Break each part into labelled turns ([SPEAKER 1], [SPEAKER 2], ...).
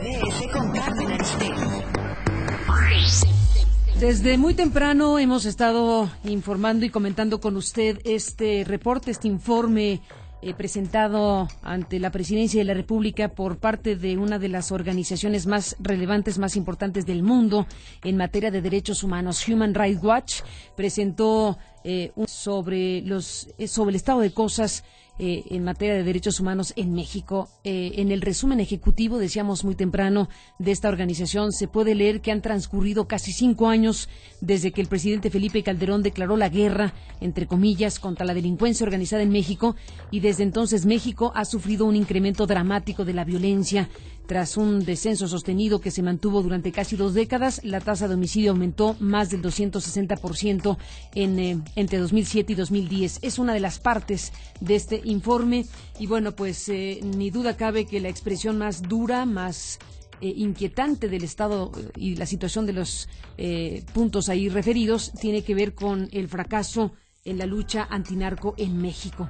[SPEAKER 1] MBS con Carmen Aristegui.
[SPEAKER 2] Desde muy temprano hemos estado informando y comentando con usted este reporte, este informe presentado ante la Presidencia de la República por parte de una de las organizaciones más relevantes, más importantes del mundo en materia de derechos humanos. Human Rights Watch presentó sobre el estado de cosas en materia de derechos humanos en México. En el resumen ejecutivo, decíamos muy temprano, de esta organización, se puede leer que han transcurrido casi 5 años desde que el presidente Felipe Calderón declaró la guerra, entre comillas, contra la delincuencia organizada en México, y desde entonces México ha sufrido un incremento dramático de la violencia. Tras un descenso sostenido que se mantuvo durante casi 2 décadas, la tasa de homicidio aumentó más del 260% entre 2007 y 2010. Es una de las partes de este informe y bueno, pues ni duda cabe que la expresión más dura, más inquietante del estado y la situación de los puntos ahí referidos tiene que ver con el fracaso en la lucha antinarco en México.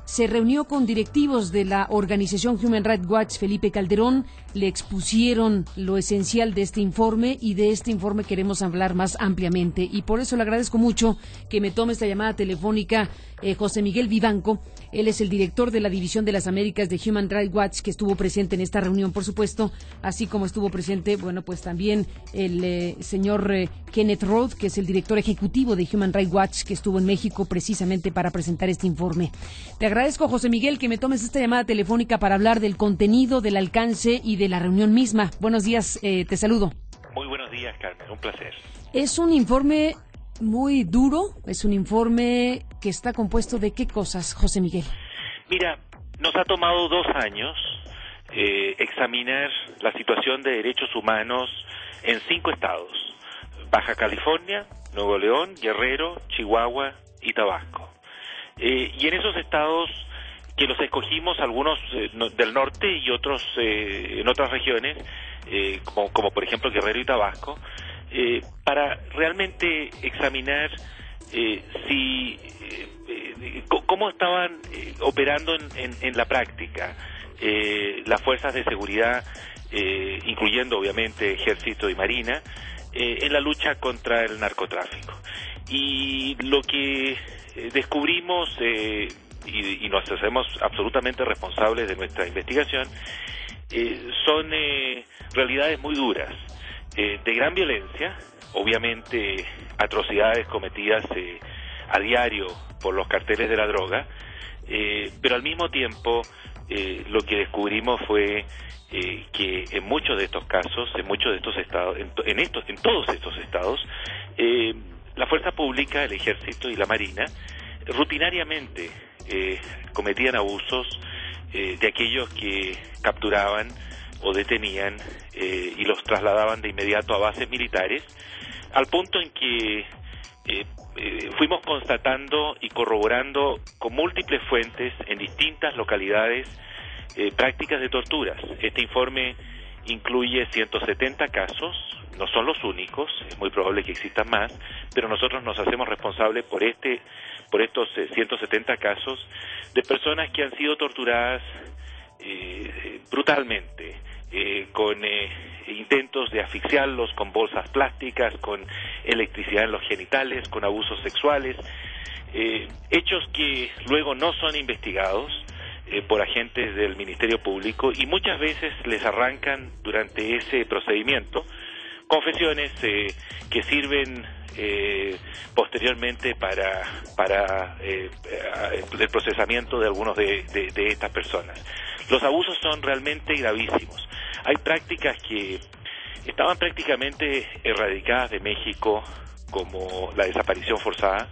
[SPEAKER 2] Se reunió con directivos de la organización Human Rights Watch. Felipe Calderón, le expusieron lo esencial de este informe y de este informe queremos hablar más ampliamente y por eso le agradezco mucho que me tome esta llamada telefónica José Miguel Vivanco. Él es el director de la División de las Américas de Human Rights Watch, que estuvo presente en esta reunión, por supuesto, así como estuvo presente, bueno, pues también el señor Kenneth Roth, que es el director ejecutivo de Human Rights Watch, que estuvo en México precisamente para presentar este informe. Te agradezco, José Miguel, que me tomes esta llamada telefónica para hablar del contenido, del alcance y de la reunión misma. Buenos días, te saludo.
[SPEAKER 3] Muy buenos días, Carmen, un placer.
[SPEAKER 2] Es un informe muy duro, es un informe que está compuesto de ¿qué cosas, José Miguel?
[SPEAKER 3] Mira, nos ha tomado 2 años examinar la situación de derechos humanos en 5 estados: Baja California, Nuevo León, Guerrero, Chihuahua y Tabasco. Y en esos estados, que los escogimos, algunos del norte y otros en otras regiones, como por ejemplo Guerrero y Tabasco, para realmente examinar cómo estaban operando en la práctica las fuerzas de seguridad, incluyendo obviamente Ejército y Marina, en la lucha contra el narcotráfico. Y lo que descubrimos, y nos hacemos absolutamente responsables de nuestra investigación, son realidades muy duras, de gran violencia, obviamente atrocidades cometidas a diario por los carteles de la droga, pero al mismo tiempo lo que descubrimos fue que en muchos de estos casos, en muchos de estos estados, en todos estos estados, la fuerza pública, el Ejército y la Marina rutinariamente cometían abusos de aquellos que capturaban o detenían y los trasladaban de inmediato a bases militares, al punto en que fuimos constatando y corroborando con múltiples fuentes en distintas localidades prácticas de torturas. Este informe incluye 170 casos, no son los únicos, es muy probable que existan más, pero nosotros nos hacemos responsables por estos 170 casos de personas que han sido torturadas brutalmente, con intentos de asfixiarlos con bolsas plásticas, con electricidad en los genitales, con abusos sexuales, hechos que luego no son investigados por agentes del Ministerio Público y muchas veces les arrancan durante ese procedimiento confesiones que sirven posteriormente para el procesamiento de algunos de estas personas. Los abusos son realmente gravísimos. Hay prácticas que estaban prácticamente erradicadas de México, como la desaparición forzada,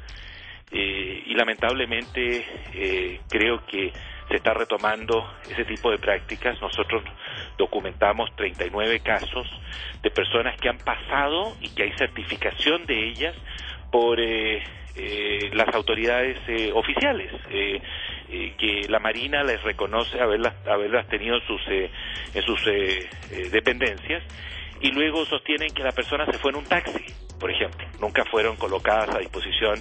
[SPEAKER 3] y lamentablemente creo que se está retomando ese tipo de prácticas. Nosotros documentamos 39 casos de personas que han pasado y que hay certificación de ellas por las autoridades oficiales, que la Marina les reconoce haberlas tenido en sus dependencias, y luego sostienen que la persona se fue en un taxi, por ejemplo. Nunca fueron colocadas a disposición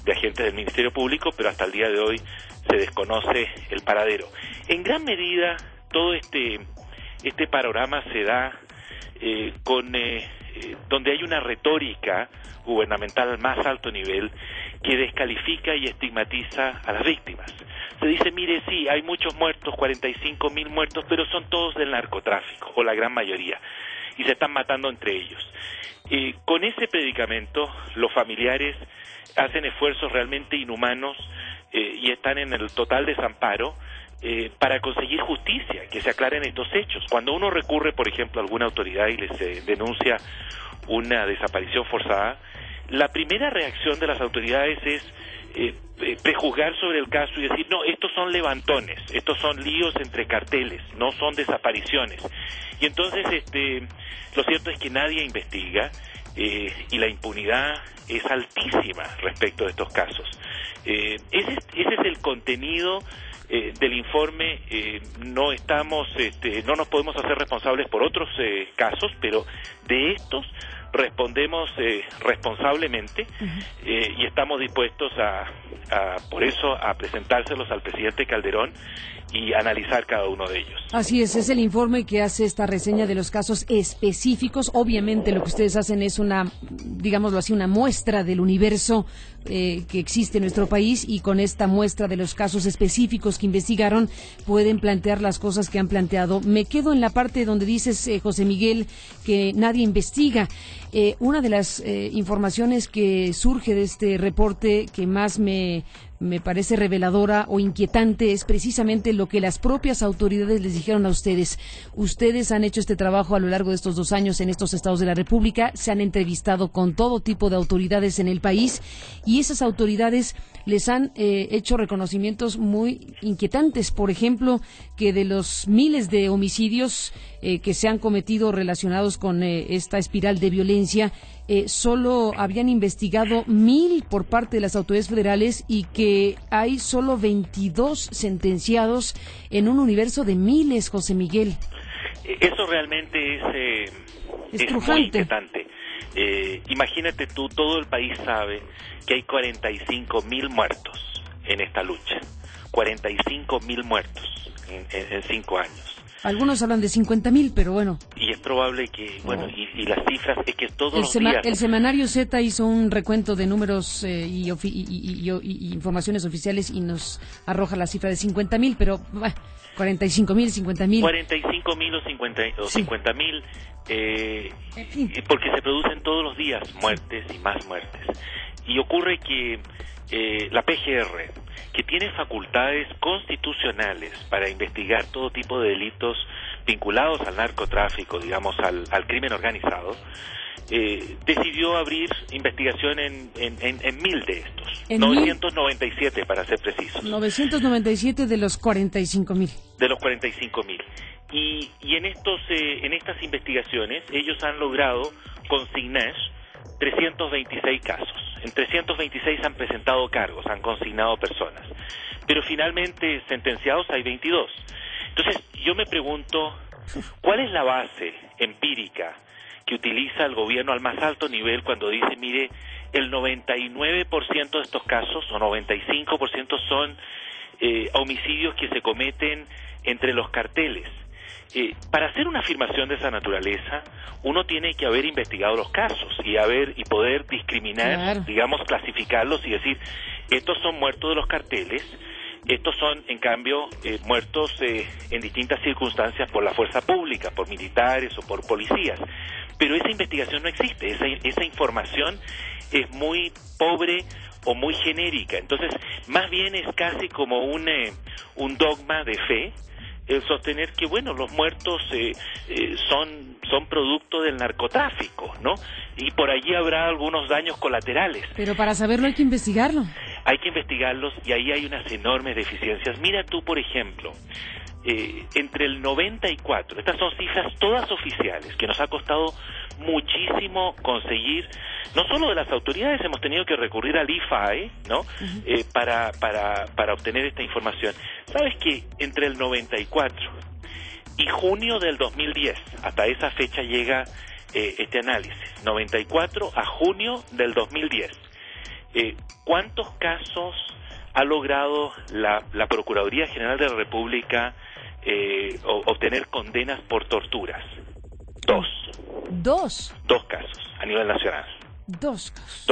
[SPEAKER 3] de agentes del Ministerio Público, pero hasta el día de hoy se desconoce el paradero. En gran medida, todo este este panorama se da donde hay una retórica gubernamental al más alto nivel que descalifica y estigmatiza a las víctimas. Se dice, mire, sí, hay muchos muertos, 45.000 muertos, pero son todos del narcotráfico, o la gran mayoría, y se están matando entre ellos. Con ese predicamento, los familiares hacen esfuerzos realmente inhumanos y están en el total desamparo para conseguir justicia, que se aclaren estos hechos. Cuando uno recurre, por ejemplo, a alguna autoridad y les denuncia una desaparición forzada, la primera reacción de las autoridades es prejuzgar sobre el caso y decir, no, estos son levantones, estos son líos entre carteles, no son desapariciones. Y entonces lo cierto es que nadie investiga y la impunidad es altísima respecto de estos casos. Ese es el contenido del informe. No nos podemos hacer responsables por otros casos, pero de estos respondemos responsablemente y estamos dispuestos por eso a presentárselos al presidente Calderón y analizar cada uno de ellos.
[SPEAKER 2] Así es el informe que hace esta reseña de los casos específicos. Obviamente lo que ustedes hacen es digámoslo así, una muestra del universo que existe en nuestro país, y con esta muestra de los casos específicos que investigaron pueden plantear las cosas que han planteado. Me quedo en la parte donde dices, José Miguel, que nadie investiga. Una de las informaciones que surge de este reporte que más me parece reveladora o inquietante es precisamente lo que las propias autoridades les dijeron a ustedes. Ustedes han hecho este trabajo a lo largo de estos 2 años en estos estados de la República, se han entrevistado con todo tipo de autoridades en el país, y esas autoridades les han hecho reconocimientos muy inquietantes. Por ejemplo, que de los miles de homicidios que se han cometido relacionados con esta espiral de violencia, solo habían investigado 1,000 por parte de las autoridades federales, y que hay solo 22 sentenciados en un universo de miles, José Miguel.
[SPEAKER 3] Eso realmente es muy inquietante. Imagínate tú, todo el país sabe que hay 45.000 muertos en esta lucha. 45.000 muertos en 5 años.
[SPEAKER 2] Algunos hablan de 50.000, pero bueno.
[SPEAKER 3] Y es probable que, y las cifras, es que todos los días...
[SPEAKER 2] El semanario Z hizo un recuento de números y informaciones oficiales y nos arroja la cifra de 50.000, pero 45.000, 50.000.
[SPEAKER 3] 45.000 o 50.000, porque se producen todos los días muertes y más muertes. Y ocurre que la PGR, que tiene facultades constitucionales para investigar todo tipo de delitos vinculados al narcotráfico, digamos, al crimen organizado, decidió abrir investigación en 1,000 de estos, 997 para ser precisos.
[SPEAKER 2] 997 de los 45.000.
[SPEAKER 3] De los 45.000. Y en estas investigaciones ellos han logrado consignar 326 casos. En 326 han presentado cargos, han consignado personas, pero finalmente sentenciados hay 22. Entonces yo me pregunto, ¿cuál es la base empírica que utiliza el gobierno al más alto nivel cuando dice, mire, el 99% de estos casos, o 95% son homicidios que se cometen entre los carteles? Para hacer una afirmación de esa naturaleza, uno tiene que haber investigado los casos y poder discriminar, claro, digamos, clasificarlos y decir, estos son muertos de los carteles, estos son, en cambio, muertos en distintas circunstancias por la fuerza pública, por militares o por policías. Pero esa investigación no existe, esa información es muy pobre o muy genérica. Entonces, más bien es casi como un dogma de fe, el sostener que, bueno, los muertos son producto del narcotráfico, ¿no? Y por allí habrá algunos daños colaterales.
[SPEAKER 2] Pero para saberlo hay que investigarlo.
[SPEAKER 3] Hay que investigarlos, y ahí hay unas enormes deficiencias. Mira tú, por ejemplo, entre el 94, estas son cifras todas oficiales, que nos ha costado muchísimo conseguir, no solo de las autoridades, hemos tenido que recurrir al IFAE, ¿no? Para obtener esta información. ¿Sabes que entre el 94 y junio del 2010, hasta esa fecha llega este análisis, 94 a junio del 2010, ¿cuántos casos ha logrado la Procuraduría General de la República obtener condenas por torturas. Dos casos a nivel nacional.
[SPEAKER 2] Dos casos.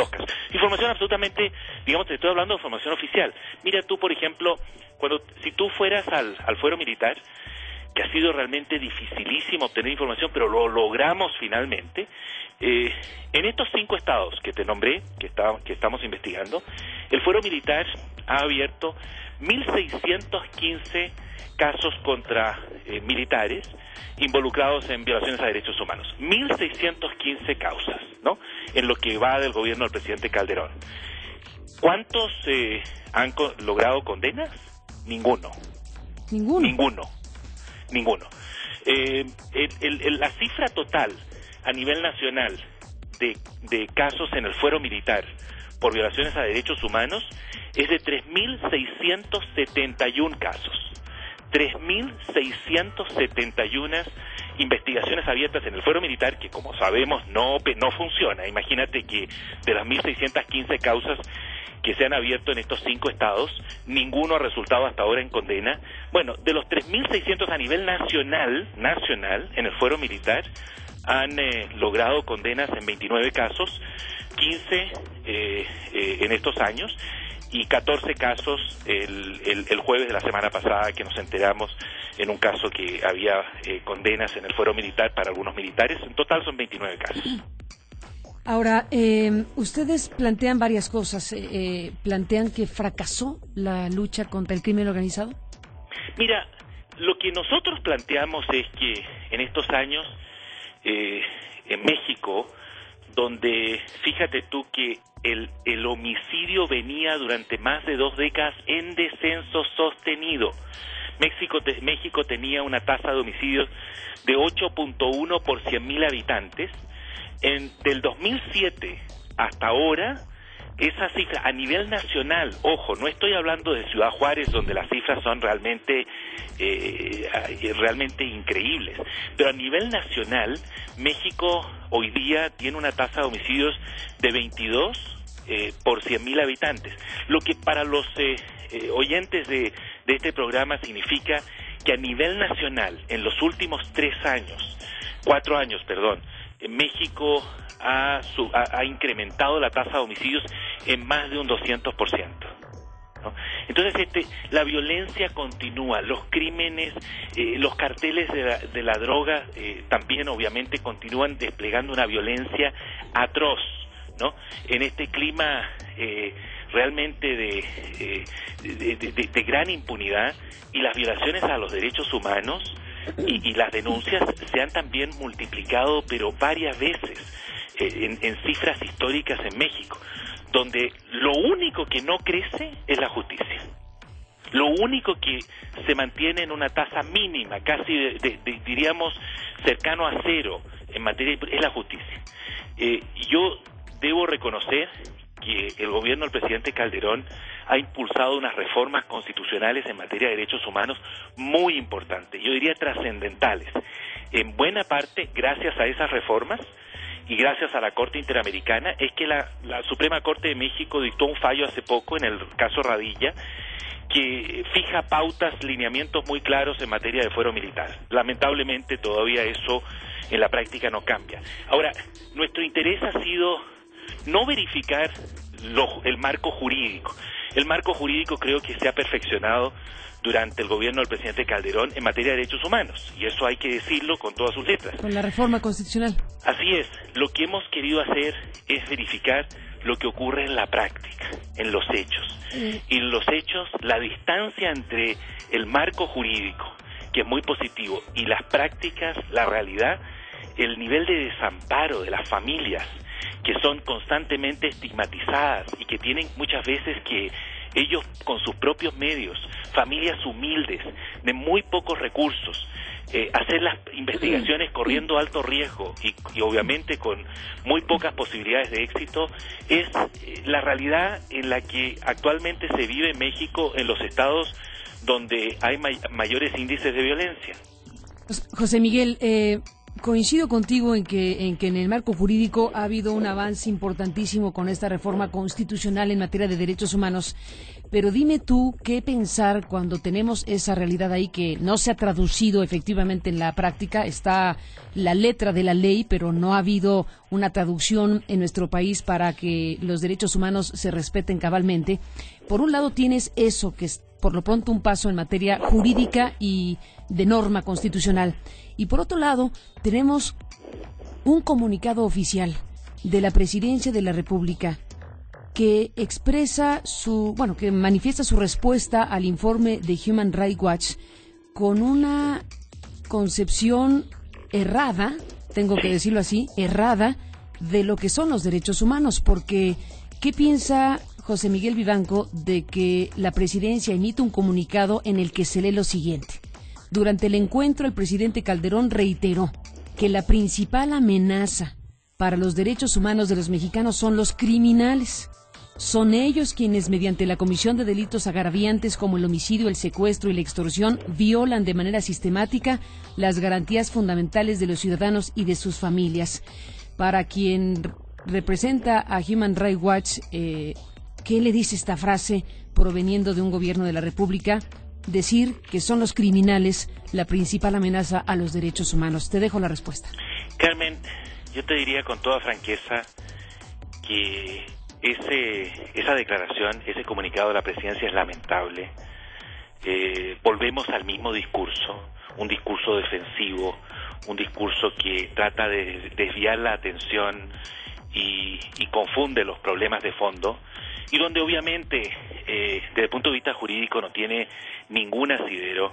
[SPEAKER 3] Información absolutamente, digamos, te estoy hablando de información oficial. Mira tú, por ejemplo, si tú fueras al fuero militar, que ha sido realmente dificilísimo obtener información, pero lo logramos finalmente, en estos 5 estados que te nombré, que estamos investigando, el fuero militar ha abierto 1.615 casos contra militares involucrados en violaciones a derechos humanos. 1.615 causas, ¿no? En lo que va del gobierno del presidente Calderón. ¿Cuántos han logrado condenas? Ninguno. La cifra total a nivel nacional de casos en el fuero militar por violaciones a derechos humanos es de 3.671 casos. 3.671 investigaciones abiertas en el fuero militar que, como sabemos, no funciona. Imagínate que de las 1.615 causas que se han abierto en estos 5 estados, ninguno ha resultado hasta ahora en condena. Bueno, de los 3.600 a nivel nacional, en el fuero militar, han logrado condenas en 29 casos, 15 en estos años, y 14 casos el jueves de la semana pasada, que nos enteramos en un caso que había condenas en el fuero militar para algunos militares. En total son 29 casos.
[SPEAKER 2] Ahora, ustedes plantean varias cosas. ¿Plantean que fracasó la lucha contra el crimen organizado?
[SPEAKER 3] Mira, lo que nosotros planteamos es que en estos años, en México, donde fíjate tú que el homicidio venía durante más de 2 décadas en descenso sostenido. México tenía una tasa de homicidios de 8.1 por 100.000 habitantes. Del 2007 hasta ahora, esa cifra a nivel nacional, ojo, no estoy hablando de Ciudad Juárez, donde las cifras son realmente increíbles, pero a nivel nacional, México hoy día tiene una tasa de homicidios de 22 por 100.000 habitantes, lo que para los oyentes de este programa significa que a nivel nacional, en los últimos 4 años, México ha incrementado la tasa de homicidios en más de un 200%. ¿No? Entonces, la violencia continúa, los crímenes, los carteles de la droga también obviamente continúan desplegando una violencia atroz, ¿no? En este clima realmente de gran impunidad, y las violaciones a los derechos humanos y las denuncias se han también multiplicado, pero varias veces, en cifras históricas en México, donde lo único que no crece es la justicia. Lo único que se mantiene en una tasa mínima, casi diríamos cercano a cero en materia es la justicia. Yo debo reconocer que el gobierno del presidente Calderón ha impulsado unas reformas constitucionales en materia de derechos humanos muy importantes, yo diría trascendentales. En buena parte, gracias a esas reformas y gracias a la Corte Interamericana, es que la Suprema Corte de México dictó un fallo hace poco en el caso Radilla, que fija pautas, lineamientos muy claros en materia de fuero militar. Lamentablemente todavía eso en la práctica no cambia. Ahora, nuestro interés ha sido no verificar el marco jurídico. El marco jurídico creo que se ha perfeccionado durante el gobierno del presidente Calderón en materia de derechos humanos, y eso hay que decirlo con todas sus letras.
[SPEAKER 2] Con la reforma constitucional.
[SPEAKER 3] Así es. Lo que hemos querido hacer es verificar lo que ocurre en la práctica, en los hechos. Y en los hechos, la distancia entre el marco jurídico, que es muy positivo, y las prácticas, la realidad, el nivel de desamparo de las familias, que son constantemente estigmatizadas y que tienen muchas veces que ellos con sus propios medios, familias humildes, de muy pocos recursos, hacer las investigaciones corriendo alto riesgo y obviamente con muy pocas posibilidades de éxito, es la realidad en la que actualmente se vive en México, en los estados donde hay mayores índices de violencia.
[SPEAKER 2] José Miguel, Coincido contigo en que en el marco jurídico ha habido un avance importantísimo con esta reforma constitucional en materia de derechos humanos, pero dime tú qué pensar cuando tenemos esa realidad ahí que no se ha traducido efectivamente en la práctica. Está la letra de la ley, pero no ha habido una traducción en nuestro país para que los derechos humanos se respeten cabalmente. Por un lado tienes eso, que es por lo pronto un paso en materia jurídica y de norma constitucional. Y por otro lado, tenemos un comunicado oficial de la Presidencia de la República que expresa que manifiesta su respuesta al informe de Human Rights Watch con una concepción errada, tengo que decirlo así, errada, de lo que son los derechos humanos, porque ¿qué piensa José Miguel Vivanco de que la Presidencia emite un comunicado en el que se lee lo siguiente? Durante el encuentro, el presidente Calderón reiteró que la principal amenaza para los derechos humanos de los mexicanos son los criminales. Son ellos quienes, mediante la comisión de delitos agraviantes como el homicidio, el secuestro y la extorsión, violan de manera sistemática las garantías fundamentales de los ciudadanos y de sus familias. Para quien representa a Human Rights Watch, ¿qué le dice esta frase proveniendo de un gobierno de la República? Decir que son los criminales la principal amenaza a los derechos humanos. Te dejo la respuesta.
[SPEAKER 3] Carmen, yo te diría con toda franqueza que esa declaración, ese comunicado de la presidencia es lamentable. Volvemos al mismo discurso, un discurso defensivo, un discurso que trata de desviar la atención y confunde los problemas de fondo, y donde obviamente desde el punto de vista jurídico no tiene ningún asidero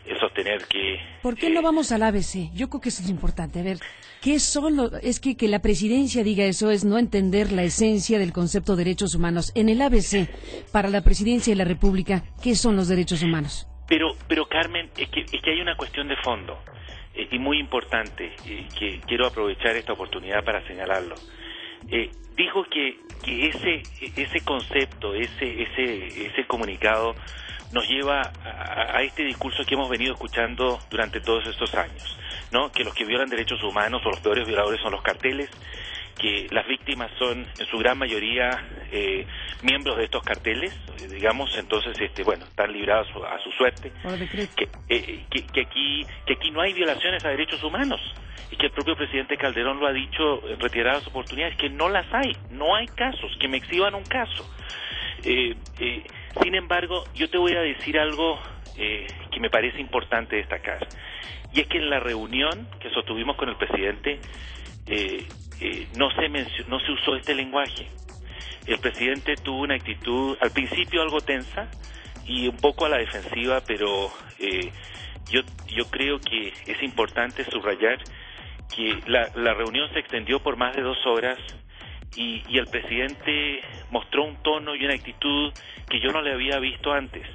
[SPEAKER 3] el sostener que...
[SPEAKER 2] ¿Por qué no vamos al ABC? Yo creo que eso es importante. A ver, ¿qué son es que la presidencia diga eso es no entender la esencia del concepto de derechos humanos? En el ABC, para la presidencia de la República, ¿qué son los derechos humanos?
[SPEAKER 3] Pero Carmen, es que hay una cuestión de fondo y muy importante, que quiero aprovechar esta oportunidad para señalarlo. Dijo que ese concepto, ese comunicado nos lleva a este discurso que hemos venido escuchando durante todos estos años, ¿no? Que los que violan derechos humanos o los peores violadores son los carteles, que las víctimas son en su gran mayoría miembros de estos carteles, digamos, entonces están librados a su suerte, que aquí no hay violaciones a derechos humanos, y que el propio presidente Calderón lo ha dicho en reiteradas oportunidades, que no las hay, no hay casos, que me exhiban un caso. Sin embargo, yo te voy a decir algo que me parece importante destacar, y es que en la reunión que sostuvimos con el presidente no se usó este lenguaje. El presidente tuvo una actitud al principio algo tensa y un poco a la defensiva, pero yo creo que es importante subrayar que la reunión se extendió por más de 2 horas y el presidente mostró un tono y una actitud que yo no le había visto antes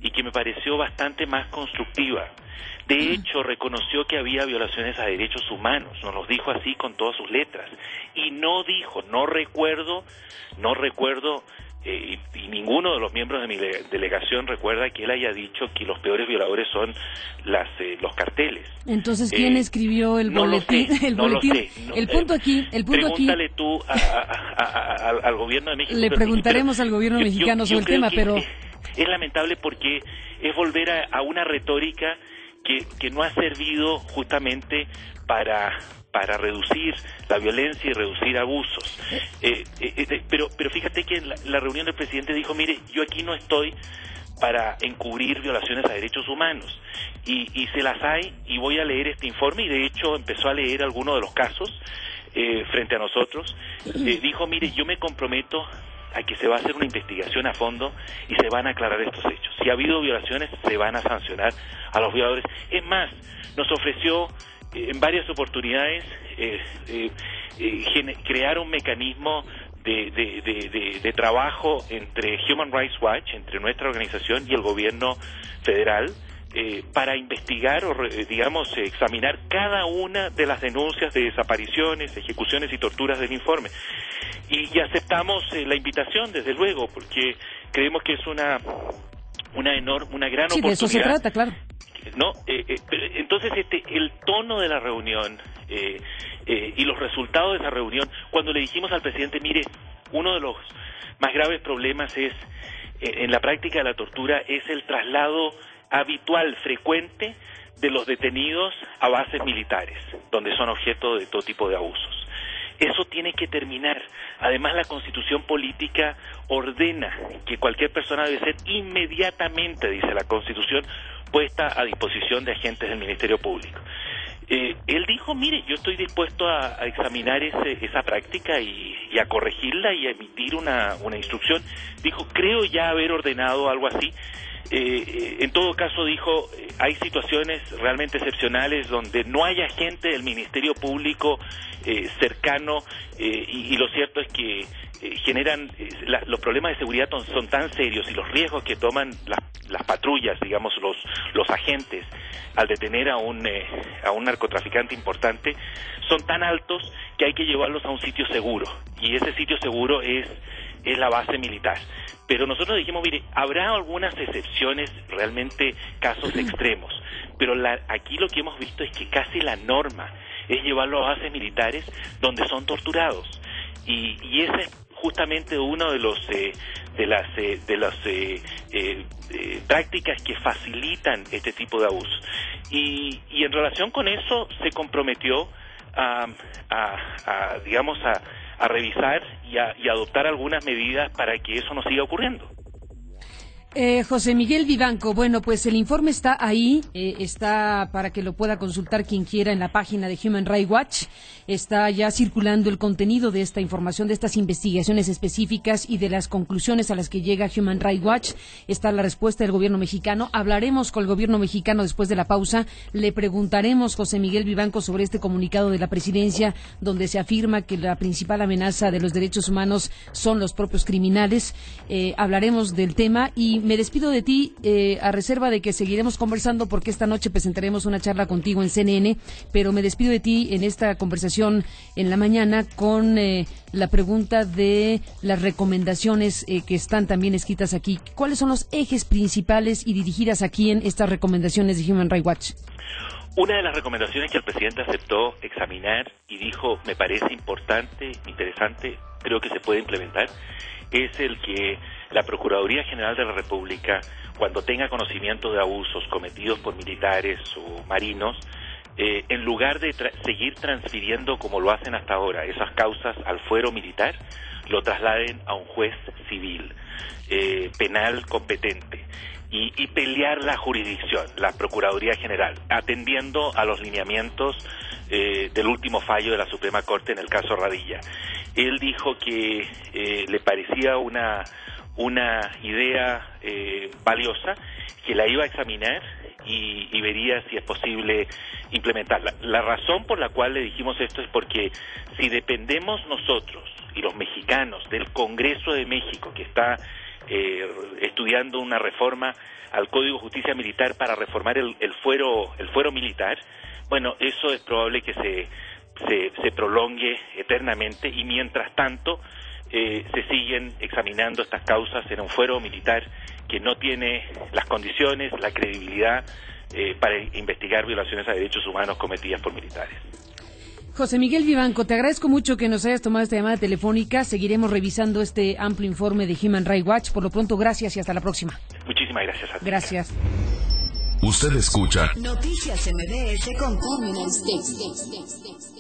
[SPEAKER 3] y que me pareció bastante más constructiva. De hecho, reconoció que había violaciones a derechos humanos, nos los dijo así con todas sus letras, y no dijo, no recuerdo, y ninguno de los miembros de mi delegación recuerda que él haya dicho que los peores violadores son los carteles.
[SPEAKER 2] Entonces, ¿quién escribió el boletín?
[SPEAKER 3] No lo sé.
[SPEAKER 2] El punto aquí,
[SPEAKER 3] pregúntale tú al gobierno de México.
[SPEAKER 2] Le preguntaremos al gobierno mexicano sobre el tema, pero
[SPEAKER 3] es lamentable porque es volver a una retórica que no ha servido justamente para reducir la violencia y reducir abusos. Pero fíjate que en la reunión del presidente dijo, mire, yo aquí no estoy para encubrir violaciones a derechos humanos, y se las hay, y voy a leer este informe, y de hecho empezó a leer algunos de los casos frente a nosotros. Dijo, mire, yo me comprometo a que se va a hacer una investigación a fondo y se van a aclarar estos hechos. Si ha habido violaciones, se van a sancionar a los violadores. Es más, nos ofreció en varias oportunidades crear un mecanismo de trabajo entre Human Rights Watch, entre nuestra organización y el gobierno federal, para investigar o examinar cada una de las denuncias de desapariciones, ejecuciones y torturas del informe. Y aceptamos la invitación, desde luego, porque creemos que es una gran oportunidad.
[SPEAKER 2] Sí, de eso se trata, claro.
[SPEAKER 3] ¿no? Entonces, el tono de la reunión y los resultados de esa reunión, cuando le dijimos al presidente, mire, uno de los más graves problemas es, en la práctica de la tortura, es el traslado habitual, frecuente, de los detenidos a bases militares, donde son objeto de todo tipo de abusos. Eso tiene que terminar. Además, la Constitución política ordena que cualquier persona debe ser inmediatamente, dice la Constitución, puesta a disposición de agentes del Ministerio Público. Él dijo, mire, yo estoy dispuesto a examinar esa práctica y a corregirla y a emitir una instrucción. Dijo, creo ya haber ordenado algo así. En todo caso, dijo, hay situaciones realmente excepcionales donde no hay agente del Ministerio Público cercano y lo cierto es que los problemas de seguridad son tan serios y los riesgos que toman las patrullas, digamos, los agentes al detener a un narcotraficante importante son tan altos que hay que llevarlos a un sitio seguro, y ese sitio seguro es la base militar. Pero nosotros dijimos, mire, habrá algunas excepciones, realmente casos extremos, pero aquí lo que hemos visto es que casi la norma es llevarlo a bases militares donde son torturados, y ese es justamente uno de las prácticas que facilitan este tipo de abusos. Y en relación con eso se comprometió a revisar y adoptar algunas medidas para que eso no siga ocurriendo.
[SPEAKER 2] José Miguel Vivanco, bueno, pues el informe está ahí, está para que lo pueda consultar quien quiera en la página de Human Rights Watch. Está ya circulando el contenido de esta información, de estas investigaciones específicas y de las conclusiones a las que llega Human Rights Watch. Está la respuesta del gobierno mexicano. Hablaremos con el gobierno mexicano después de la pausa. Le preguntaremos, José Miguel Vivanco, sobre este comunicado de la presidencia donde se afirma que la principal amenaza de los derechos humanos son los propios criminales. Hablaremos del tema y me despido de ti a reserva de que seguiremos conversando porque esta noche presentaremos una charla contigo en CNN, pero me despido de ti en esta conversación en la mañana con la pregunta de las recomendaciones que están también escritas aquí. ¿Cuáles son los ejes principales y dirigidas aquí en estas recomendaciones de Human Rights Watch?
[SPEAKER 3] Una de las recomendaciones que el presidente aceptó examinar y dijo, me parece importante, interesante, creo que se puede implementar, es el que la Procuraduría General de la República, cuando tenga conocimiento de abusos cometidos por militares o marinos, en lugar de seguir transfiriendo como lo hacen hasta ahora esas causas al fuero militar, lo trasladen a un juez civil, penal competente, y pelear la jurisdicción, la Procuraduría General, atendiendo a los lineamientos del último fallo de la Suprema Corte en el caso Radilla. Él dijo que le parecía una idea valiosa, que la iba a examinar y vería si es posible implementarla. La razón por la cual le dijimos esto es porque si dependemos nosotros y los mexicanos del Congreso de México, que está estudiando una reforma al Código de Justicia Militar para reformar el fuero militar, bueno, eso es probable que se prolongue eternamente, y mientras tanto se siguen examinando estas causas en un fuero militar que no tiene las condiciones, la credibilidad para investigar violaciones a derechos humanos cometidas por militares.
[SPEAKER 2] José Miguel Vivanco, te agradezco mucho que nos hayas tomado esta llamada telefónica. Seguiremos revisando este amplio informe de Human Rights Watch. Por lo pronto, gracias y hasta la próxima.
[SPEAKER 3] Muchísimas gracias a ti.
[SPEAKER 2] Gracias.
[SPEAKER 1] Usted escucha
[SPEAKER 4] Noticias MBS con United States.